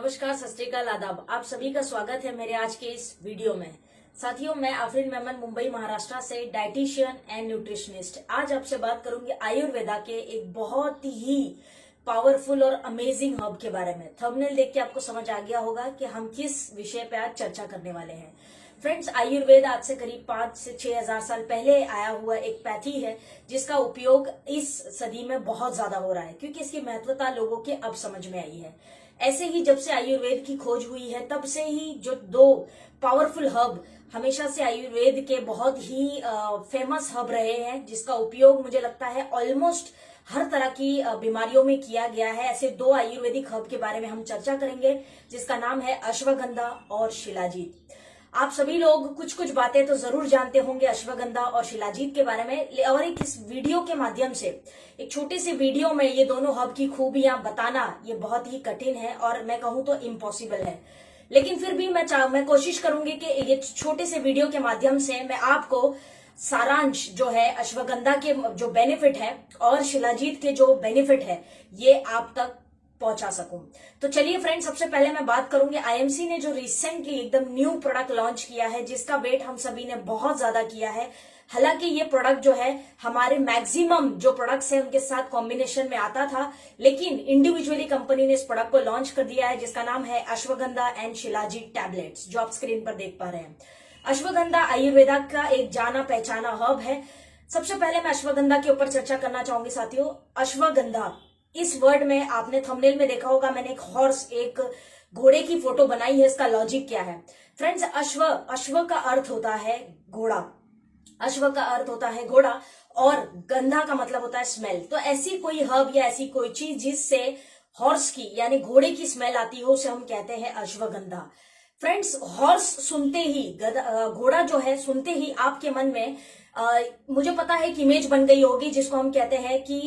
नमस्कार, सत श्री अकाल, आदाब। आप सभी का स्वागत है मेरे आज के इस वीडियो में। साथियों, मैं आफरीन मेमन मुंबई महाराष्ट्र से डाइटिशियन एंड न्यूट्रिशनिस्ट। आज आपसे बात करूंगी आयुर्वेदा के एक बहुत ही पावरफुल और अमेजिंग हर्ब के बारे में। थंबनेल देख के आपको समझ आ गया होगा कि हम किस विषय पे आज चर्चा करने वाले हैं। फ्रेंड्स, आयुर्वेद आज से करीब 5 से 6 हजार साल पहले आया हुआ एक पैथी है जिसका उपयोग इस सदी में बहुत ज्यादा हो रहा है क्योंकि इसकी महत्वता लोगों के अब समझ में आई है। ऐसे ही जब से आयुर्वेद की खोज हुई है तब से ही जो दो पावरफुल हब हमेशा से आयुर्वेद के बहुत ही फेमस हब रहे हैं जिसका उपयोग मुझे लगता है ऑलमोस्ट हर तरह की बीमारियों में किया गया है। ऐसे दो आयुर्वेदिक हब के बारे में हम चर्चा करेंगे जिसका नाम है अश्वगंधा और शिलाजीत। आप सभी लोग कुछ कुछ बातें तो जरूर जानते होंगे अश्वगंधा और शिलाजीत के बारे में, और एक इस वीडियो के माध्यम से एक छोटे से वीडियो में ये दोनों हब की खूबियां बताना ये बहुत ही कठिन है और मैं कहूं तो इम्पॉसिबल है। लेकिन फिर भी मैं कोशिश करूंगी कि ये छोटे से वीडियो के माध्यम से मैं आपको सारांश जो है अश्वगंधा के जो बेनिफिट है और शिलाजीत के जो बेनिफिट है ये आप तक पहुंचा सकूं। तो चलिए फ्रेंड्स, सबसे पहले मैं बात करूंगी आईएमसी ने जो रिसेंटली एकदम न्यू प्रोडक्ट लॉन्च किया है जिसका वेट हम सभी ने बहुत ज्यादा किया है। हालांकि ये प्रोडक्ट जो है हमारे मैक्सिमम जो प्रोडक्ट्स हैं उनके साथ कॉम्बिनेशन में आता था, लेकिन इंडिविजुअली कंपनी ने इस प्रोडक्ट को लॉन्च कर दिया है जिसका नाम है अश्वगंधा एंड शिलाजीत टैबलेट्स, जो आप स्क्रीन पर देख पा रहे हैं। अश्वगंधा आयुर्वेदा का एक जाना पहचाना हर्ब है। सबसे पहले मैं अश्वगंधा के ऊपर चर्चा करना चाहूंगी साथियों। अश्वगंधा इस वर्ड में आपने थंबनेल में देखा होगा, मैंने एक हॉर्स, एक घोड़े की फोटो बनाई है। इसका लॉजिक क्या है फ्रेंड्स? अश्व का अर्थ होता है घोड़ा, अश्व का अर्थ होता है घोड़ा और गंधा का मतलब होता है स्मेल। तो ऐसी कोई हर्ब या ऐसी कोई चीज जिससे हॉर्स की यानी घोड़े की स्मेल आती हो उसे हम कहते हैं अश्वगंधा। फ्रेंड्स, हॉर्स सुनते ही, घोड़ा जो है सुनते ही आपके मन में मुझे पता है कि इमेज बन गई होगी जिसको हम कहते हैं कि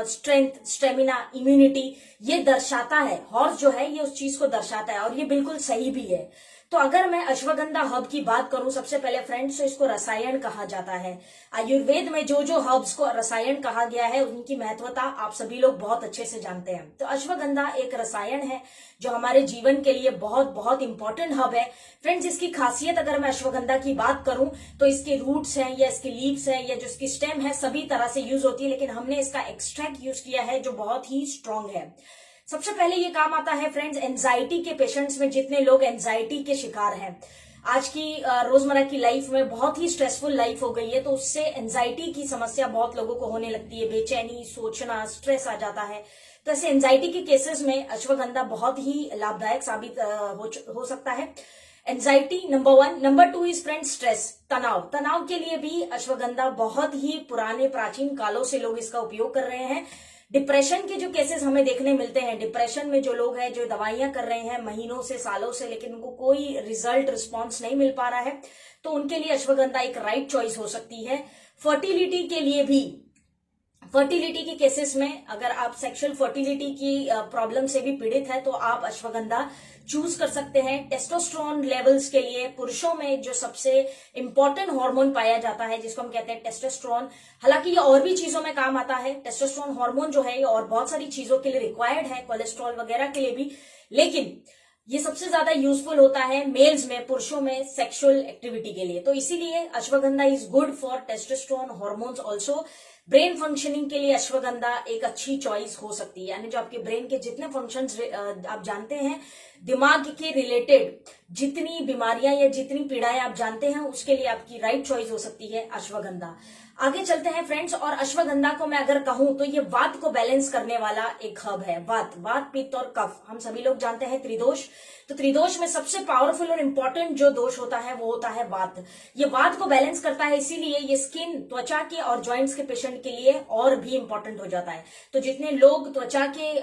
स्ट्रेंथ, स्टेमिना, इम्यूनिटी ये दर्शाता है। हॉर्स जो है ये उस चीज को दर्शाता है और ये बिल्कुल सही भी है। तो अगर मैं अश्वगंधा हर्ब की बात करूं सबसे पहले फ्रेंड्स, तो इसको रसायन कहा जाता है। आयुर्वेद में जो जो हर्ब्स को रसायन कहा गया है उनकी महत्वता आप सभी लोग बहुत अच्छे से जानते हैं। तो अश्वगंधा एक रसायन है जो हमारे जीवन के लिए बहुत बहुत इंपॉर्टेंट हर्ब है। फ्रेंड्स, इसकी खासियत अगर मैं अश्वगंधा की बात करूं तो इसके रूट्स हैं या इसके लीव्स हैं या जो इसकी स्टेम है सभी तरह से यूज होती है, लेकिन हमने इसका एक्सट्रैक्ट यूज किया है जो बहुत ही स्ट्रांग है। सबसे पहले ये काम आता है फ्रेंड्स एंजाइटी के पेशेंट्स में। जितने लोग एंजाइटी के शिकार हैं, आज की रोजमर्रा की लाइफ में बहुत ही स्ट्रेसफुल लाइफ हो गई है, तो उससे एंजाइटी की समस्या बहुत लोगों को होने लगती है। बेचैनी, सोचना, स्ट्रेस आ जाता है। तो ऐसे एंजाइटी के केसेस में अश्वगंधा बहुत ही लाभदायक साबित हो सकता है। Anxiety number 1। Number 2 is friends stress, तनाव के लिए भी अश्वगंधा बहुत ही पुराने प्राचीन कालों से लोग इसका उपयोग कर रहे हैं। डिप्रेशन के जो केसेस हमें देखने मिलते हैं, डिप्रेशन में जो लोग हैं जो दवाइयां कर रहे हैं महीनों से, सालों से, लेकिन उनको कोई रिजल्ट, रिस्पॉन्स नहीं मिल पा रहा है, तो उनके लिए अश्वगंधा एक राइट चॉइस हो सकती है। फर्टिलिटी के लिए भी, फर्टिलिटी के केसेस में अगर आप सेक्सुअल फर्टिलिटी की प्रॉब्लम से भी पीड़ित है तो आप अश्वगंधा चूज कर सकते हैं। टेस्टोस्टेरोन लेवल्स के लिए पुरुषों में जो सबसे इंपॉर्टेंट हार्मोन पाया जाता है जिसको हम कहते हैं टेस्टोस्टेरोन, हालांकि ये और भी चीजों में काम आता है। टेस्टोस्टेरोन हार्मोन जो है ये और बहुत सारी चीजों के लिए रिक्वायर्ड है, कोलेस्ट्रॉल वगैरह के लिए भी, लेकिन ये सबसे ज्यादा यूजफुल होता है मेल्स में, पुरुषों में सेक्सुअल एक्टिविटी के लिए। तो इसीलिए ashwagandha is good for testosterone hormones also. Brain functioning के लिए अश्वगंधा एक अच्छी चॉइस हो सकती है, यानी जो आपके ब्रेन के जितने फंक्शंस आप जानते हैं, दिमाग के रिलेटेड जितनी बीमारियां या जितनी पीड़ाएं आप जानते हैं उसके लिए आपकी राइट चॉइस हो सकती है अश्वगंधा। आगे चलते हैं फ्रेंड्स, और अश्वगंधा को मैं अगर कहूं तो ये वात को बैलेंस करने वाला एक हर्ब है। वात, पित्त और कफ, हम सभी लोग जानते हैं त्रिदोष। तो त्रिदोष में सबसे पावरफुल और इंपॉर्टेंट जो दोष होता है वो होता है वात। ये वात को बैलेंस करता है, इसीलिए ये स्किन, त्वचा के और जॉइंट्स के पेशेंट के लिए और भी इंपॉर्टेंट हो जाता है। तो जितने लोग त्वचा के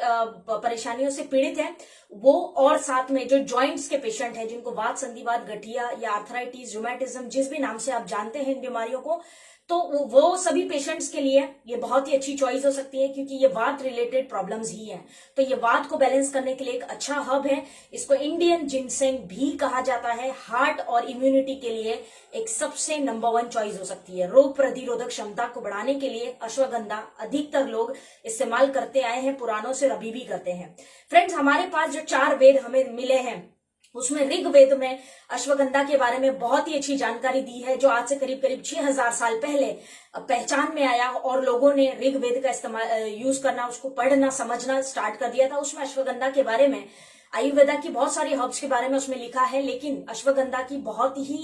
परेशानियों से पीड़ित हैं वो, और साथ में जो जॉइंट्स के पेशेंट हैं जिनको वात, संधिवात, गठिया या आर्थराइटिस, रूमेटिज्म, जिस भी नाम से आप जानते हैं इन बीमारियों को, तो वो सभी पेशेंट्स के लिए ये बहुत ही अच्छी चॉइस हो सकती है, क्योंकि ये वात रिलेटेड प्रॉब्लम्स ही हैं। तो ये वात को बैलेंस करने के लिए एक अच्छा हब है। इसको इंडियन जिनसेंग भी कहा जाता है। हार्ट और इम्यूनिटी के लिए एक सबसे नंबर 1 चॉइस हो सकती है। रोग प्रतिरोधक क्षमता को बढ़ाने के लिए अश्वगंधा अधिकतर लोग इस्तेमाल करते आए हैं, पुरानों से अभी भी करते हैं। फ्रेंड्स, हमारे पास जो 4 वेद हमें मिले हैं उसमें ऋग्वेद में अश्वगंधा के बारे में बहुत ही अच्छी जानकारी दी है, जो आज से करीब करीब 6000 साल पहले पहचान में आया और लोगों ने ऋग्वेद का इस्तेमाल यूज करना, उसको पढ़ना समझना स्टार्ट कर दिया था। उसमें अश्वगंधा के बारे में, आयुर्वेदा की बहुत सारी हर्ब्स के बारे में उसमें लिखा है, लेकिन अश्वगंधा की बहुत ही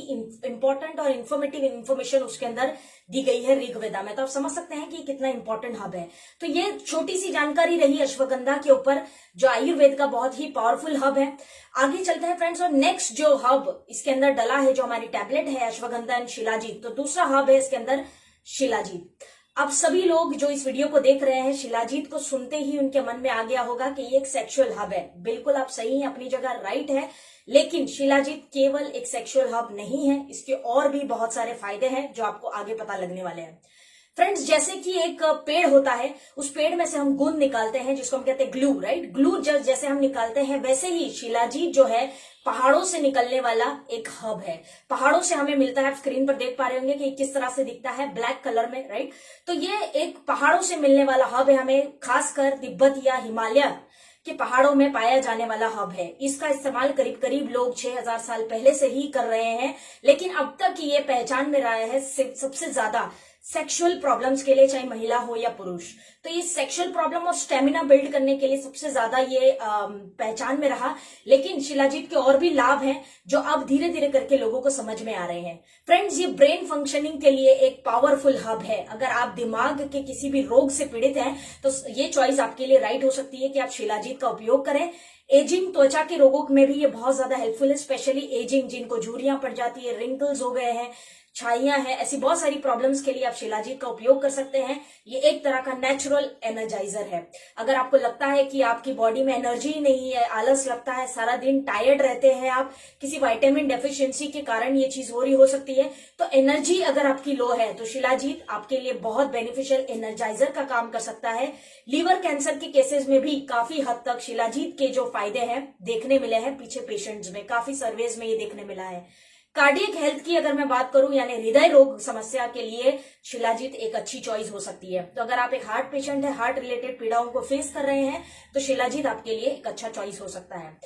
इंपॉर्टेंट और इन्फॉर्मेटिव इन्फॉर्मेशन उसके अंदर दी गई है ऋग्वेदा में। तो आप समझ सकते हैं कि कितना इंपॉर्टेंट हब है। तो ये छोटी सी जानकारी रही अश्वगंधा के ऊपर, जो आयुर्वेद का बहुत ही पावरफुल हब है। आगे चलते हैं फ्रेंड्स, और नेक्स्ट जो हब इसके अंदर डला है, जो हमारी टैबलेट है अश्वगंधा एंड शिलाजीत, तो दूसरा हब है इसके अंदर शिलाजीत। अब सभी लोग जो इस वीडियो को देख रहे हैं, शिलाजीत को सुनते ही उनके मन में आ गया होगा कि ये एक सेक्सुअल हब है। बिल्कुल आप सही हैं, अपनी जगह राइट है, लेकिन शिलाजीत केवल एक सेक्सुअल हब नहीं है, इसके और भी बहुत सारे फायदे हैं जो आपको आगे पता लगने वाले हैं। फ्रेंड्स, जैसे कि एक पेड़ होता है, उस पेड़ में से हम गुण निकालते हैं जिसको हम कहते हैं ग्लू, राइट। ग्लू जैसे हम निकालते हैं, वैसे ही शिलाजीत जो है पहाड़ों से निकलने वाला एक हब है। पहाड़ों से हमें मिलता है, आप स्क्रीन पर देख पा रहे होंगे कि किस तरह से दिखता है, ब्लैक कलर में, राइट। तो ये एक पहाड़ों से मिलने वाला हब है, हमें खासकर तिब्बत या हिमालय के पहाड़ों में पाया जाने वाला हब है। इसका इस्तेमाल करीब करीब लोग 6000 साल पहले से ही कर रहे हैं, लेकिन अब तक ये पहचान में रहा है सबसे ज्यादा सेक्सुअल प्रॉब्लम्स के लिए, चाहे महिला हो या पुरुष। तो ये सेक्सुअल प्रॉब्लम और स्टेमिना बिल्ड करने के लिए सबसे ज्यादा ये पहचान में रहा, लेकिन शिलाजीत के और भी लाभ हैं जो अब धीरे धीरे करके लोगों को समझ में आ रहे हैं। फ्रेंड्स, ये ब्रेन फंक्शनिंग के लिए एक पावरफुल हब है। अगर आप दिमाग के किसी भी रोग से पीड़ित हैं तो ये चॉइस आपके लिए राइट हो सकती है कि आप शिलाजीत का उपयोग करें। एजिंग, त्वचा के रोगों में भी ये बहुत ज्यादा हेल्पफुल है, स्पेशली एजिंग, जिनको झुर्रियां पड़ जाती है, रिंकल्स हो गए हैं, छाइयां हैं, ऐसी बहुत सारी प्रॉब्लम्स के लिए आप शिलाजीत का उपयोग कर सकते हैं। ये एक तरह का नेचुरल एनर्जाइजर है। अगर आपको लगता है कि आपकी बॉडी में एनर्जी नहीं है, आलस लगता है, सारा दिन टायर्ड रहते हैं आप, किसी विटामिन डेफिशिएंसी के कारण ये चीज हो रही हो सकती है, तो एनर्जी अगर आपकी लो है तो शिलाजीत आपके लिए बहुत बेनिफिशियल एनर्जाइजर का काम कर सकता है। लीवर कैंसर के केसेस में भी काफी हद तक शिलाजीत के जो फायदे हैं देखने मिले हैं पीछे पेशेंट्स में, काफी सर्वेज में ये देखने मिला है। कार्डियक हेल्थ की अगर मैं बात करूं, यानी हृदय रोग समस्या के लिए शिलाजीत एक अच्छी चॉइस हो सकती है। तो अगर आप एक हार्ट पेशेंट है, हार्ट रिलेटेड पीड़ाओं को फेस कर रहे हैं, तो शिलाजीत आपके लिए एक अच्छा चॉइस हो सकता है।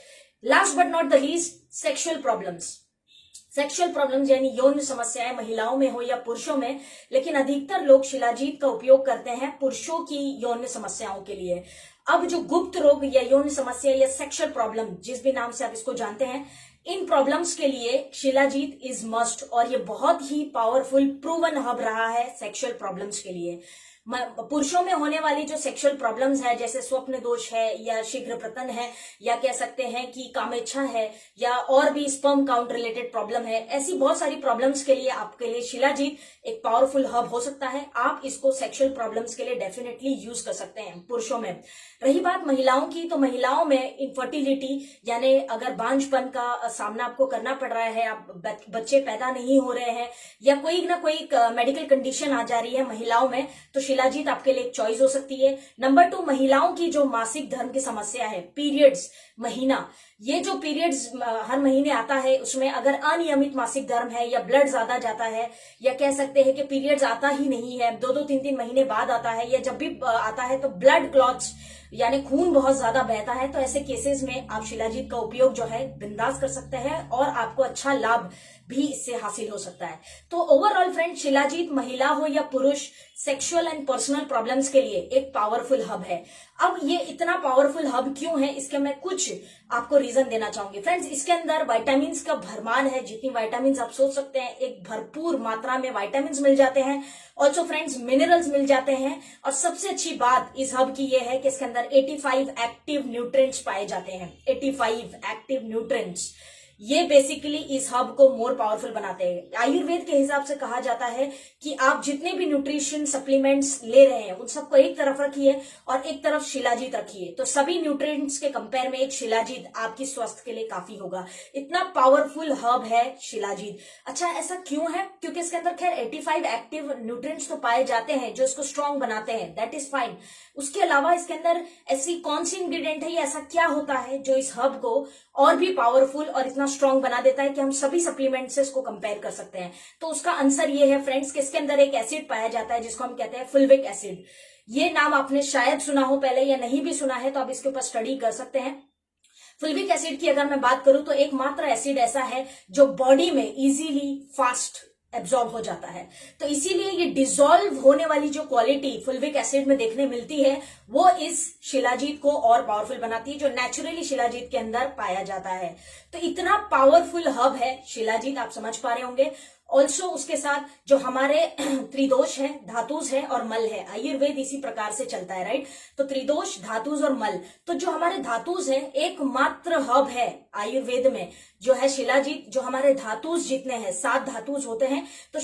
Last but not the least, sexual problems यानी यौन समस्याएं, महिलाओं में हो या पुरुषों में, लेकिन अधिकतर लोग शिलाजीत का उपयोग करते हैं पुरुषों की यौन समस्याओं के लिए। अब जो गुप्त रोग या यौन समस्या या सेक्सुअल प्रॉब्लम, जिस भी नाम से आप इसको जानते हैं, इन प्रॉब्लम्स के लिए शिलाजीत इज मस्ट, और ये बहुत ही पावरफुल प्रूवन हब रहा है सेक्सुअल प्रॉब्लम्स के लिए। पुरुषों में होने वाली जो सेक्सुअल प्रॉब्लम्स है, जैसे स्वप्न दोष है या शीघ्र पतन है, या कह सकते हैं कि कामेच्छा है, या और भी स्पर्म काउंट रिलेटेड प्रॉब्लम है, ऐसी बहुत सारी प्रॉब्लम्स के लिए आपके लिए शिलाजीत एक पावरफुल हब हो सकता है। आप इसको सेक्सुअल प्रॉब्लम्स के लिए डेफिनेटली यूज कर सकते हैं पुरुषों में। रही बात महिलाओं की, तो महिलाओं में इनफर्टिलिटी, यानी अगर बांझपन का सामना आपको करना पड़ रहा है, आप बच्चे पैदा नहीं हो रहे हैं, या कोई ना कोई मेडिकल कंडीशन आ जा रही है महिलाओं में, तो शिलाजीत आपके लिए एक चॉइस हो सकती है। नंबर 2, महिलाओं की जो मासिक धर्म की समस्या है, पीरियड्स, महीना, ये जो पीरियड्स हर महीने आता है, उसमें अगर अनियमित मासिक धर्म है या ब्लड ज्यादा जाता है, या कह सकते हैं कि पीरियड्स आता ही नहीं है, 2-2, 3-3 महीने बाद आता है, या जब भी आता है तो ब्लड क्लॉट्स यानी खून बहुत ज्यादा बहता है, तो ऐसे केसेस में आप शिलाजीत का उपयोग जो है बिंदास कर सकते हैं और आपको अच्छा लाभ भी इससे हासिल हो सकता है। तो ओवरऑल फ्रेंड, शिलाजीत महिला हो या पुरुष, सेक्सुअल एंड पर्सनल प्रॉब्लम्स के लिए एक पावरफुल हब है। अब ये इतना पावरफुल हब क्यों है, इसके मैं कुछ आपको रीजन देना चाहूंगी। फ्रेंड्स, इसके अंदर विटामिन का भरमार है, जितनी विटामिन आप सोच सकते हैं, एक भरपूर मात्रा में विटामिन मिल जाते हैं। ऑल्सो फ्रेंड्स, मिनरल्स मिल जाते हैं, और सबसे अच्छी बात इस हब की यह है कि इसके अंदर 85 एक्टिव न्यूट्रिएंट्स पाए जाते हैं। 85 एक्टिव न्यूट्रिएंट्स, ये बेसिकली इस हब को मोर पावरफुल बनाते हैं। आयुर्वेद के हिसाब से कहा जाता है कि आप जितने भी न्यूट्रिशन सप्लीमेंट्स ले रहे हैं उन सबको एक तरफ रखिए और एक तरफ शिलाजीत रखिए, तो सभी न्यूट्रिएंट्स के कंपेयर में एक शिलाजीत आपकी स्वास्थ्य के लिए काफी होगा। इतना पावरफुल हब है शिलाजीत। अच्छा, ऐसा क्यों है? क्योंकि इसके अंदर खैर 85 एक्टिव न्यूट्रिएंट्स तो पाए जाते हैं जो इसको स्ट्रॉन्ग बनाते हैं, दैट इज फाइन। उसके अलावा इसके अंदर ऐसी कौन सी इंग्रेडिएंट है या ऐसा क्या होता है जो इस हब को और भी पावरफुल और इतना स्ट्रॉन्ग बना देता है कि हम सभी सप्लीमेंट से इसको कंपेयर कर सकते हैं? तो उसका आंसर ये है फ्रेंड्स कि इसके अंदर एक एसिड पाया जाता है जिसको हम कहते हैं फुल्विक एसिड। ये नाम आपने शायद सुना हो पहले, या नहीं भी सुना है तो आप इसके ऊपर स्टडी कर सकते हैं। फुल्विक एसिड की अगर मैं बात करूं तो एकमात्र एसिड ऐसा है जो बॉडी में इजीली फास्ट एब्जॉर्ब हो जाता है, तो इसीलिए ये डिसॉल्व होने वाली जो क्वालिटी फुल्विक एसिड में देखने मिलती है वो इस शिलाजीत को और पावरफुल बनाती है, जो नेचुरली शिलाजीत के अंदर पाया जाता है। तो इतना पावरफुल हब है शिलाजीत, आप समझ पा रहे होंगे। ऑल्सो उसके साथ जो हमारे त्रिदोष है, धातुज है और मल है, आयुर्वेद इसी प्रकार से चलता है, राइट। तो त्रिदोष, धातुज और मल, तो जो हमारे धातुज है एकमात्र हब है आयुर्वेद में जो है शिलाजीत। जो हमारे धातुज जितने हैं, 7 धातुज होते हैं, तो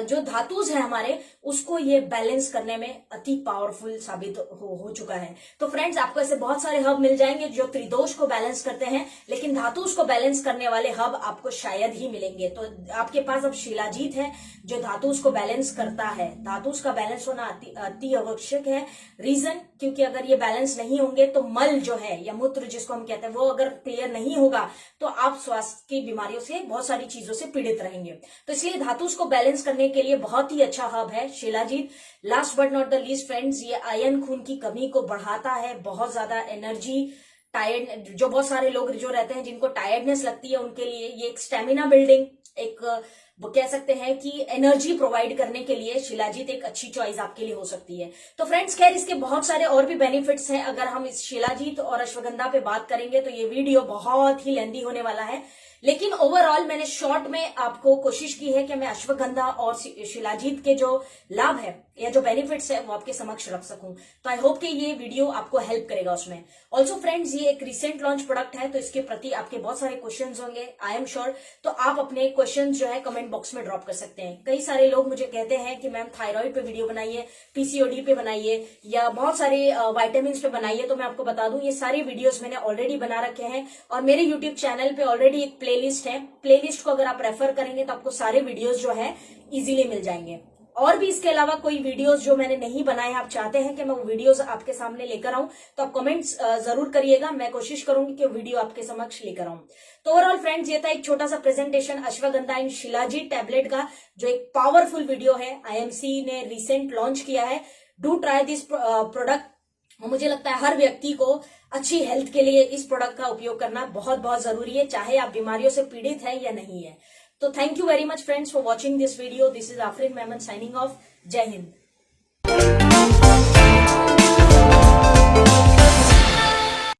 जो धातुज है हमारे उसको ये बैलेंस करने में अति पावरफुल साबित हो चुका है। तो फ्रेंड्स, आपको ऐसे बहुत सारे हब मिल जाएंगे जो त्रिदोष को बैलेंस करते हैं, लेकिन धातुज को बैलेंस करने वाले हब आपको शायद ही मिलेंगे। तो आपके पास अब शिलाजीत है जो धातुज को बैलेंस करता है। धातुज का बैलेंस होना अति आवश्यक है। रीजन, क्योंकि अगर ये बैलेंस नहीं होंगे तो मल जो है या मूत्र जिसको हम कहते हैं वो अगर क्लियर नहीं होगा तो आप स्वास्थ्य की बीमारियों से, बहुत सारी चीजों से पीड़ित रहेंगे। तो इसलिए धातुज को बैलेंस करने के लिए बहुत ही अच्छा हब है shilajit. Last but not the least friends, ये आयरन खून की कमी को बढ़ाता है, बहुत ज्यादा एनर्जी, टायर्ड, जो बहुत सारे लोग जो रहते हैं जिनको टायर्डनेस लगती है उनके लिए ये एक स्टेमिना बिल्डिंग, एक वो कह सकते हैं कि एनर्जी प्रोवाइड करने के लिए शिलाजीत एक अच्छी चॉइस आपके लिए हो सकती है। तो फ्रेंड्स, खैर इसके बहुत सारे और भी बेनिफिट्स हैं। अगर हम इस शिलाजीत और अश्वगंधा पे बात करेंगे तो ये वीडियो बहुत ही लेंदी होने वाला है, लेकिन ओवरऑल मैंने शॉर्ट में आपको कोशिश की है कि मैं अश्वगंधा और शिलाजीत के जो लाभ है या जो बेनिफिट्स है वो आपके समक्ष रख सकूं। तो आई होप कि ये वीडियो आपको हेल्प करेगा उसमें। ऑल्सो फ्रेंड्स, ये एक रिसेंट लॉन्च प्रोडक्ट है तो इसके प्रति आपके बहुत सारे क्वेश्चंस होंगे, आई एम श्योर। तो आप अपने क्वेश्चंस जो है कमेंट बॉक्स में ड्रॉप कर सकते हैं। कई सारे लोग मुझे कहते हैं कि मैम थायराइड पे वीडियो बनाइए, पीसीओडी पे बनाइए, या बहुत सारे वाइटामिन पे बनाइए। तो मैं आपको बता दूं, ये सारी वीडियोस मैंने ऑलरेडी बना रखे हैं और मेरे यूट्यूब चैनल पे ऑलरेडी एक प्लेलिस्ट है। प्लेलिस्ट को अगर आप रेफर करेंगे तो आपको सारे वीडियोस जो है इजीली मिल जाएंगे। और भी इसके अलावा कोई वीडियोस जो मैंने नहीं बनाए, आप चाहते हैं कि मैं वो वीडियोस आपके सामने लेकर आऊं, तो आप कमेंट्स जरूर करिएगा। मैं कोशिश करूंगी कि वीडियो आपके समक्ष लेकर आऊं। तो ओवरऑल फ्रेंड्स, ये था एक छोटा सा presentation ashwagandha and shilajit tablet का, जो एक पावरफुल वीडियो है। आईएमसी ने रिसेंट लॉन्च किया है। Do try this product. मुझे लगता है हर व्यक्ति को अच्छी हेल्थ के लिए इस प्रोडक्ट का उपयोग करना बहुत बहुत जरूरी है, चाहे आप बीमारियों से पीड़ित है या नहीं है। तो thank you very much friends for watching this video. This is Afreen Memon signing off. जय हिंद।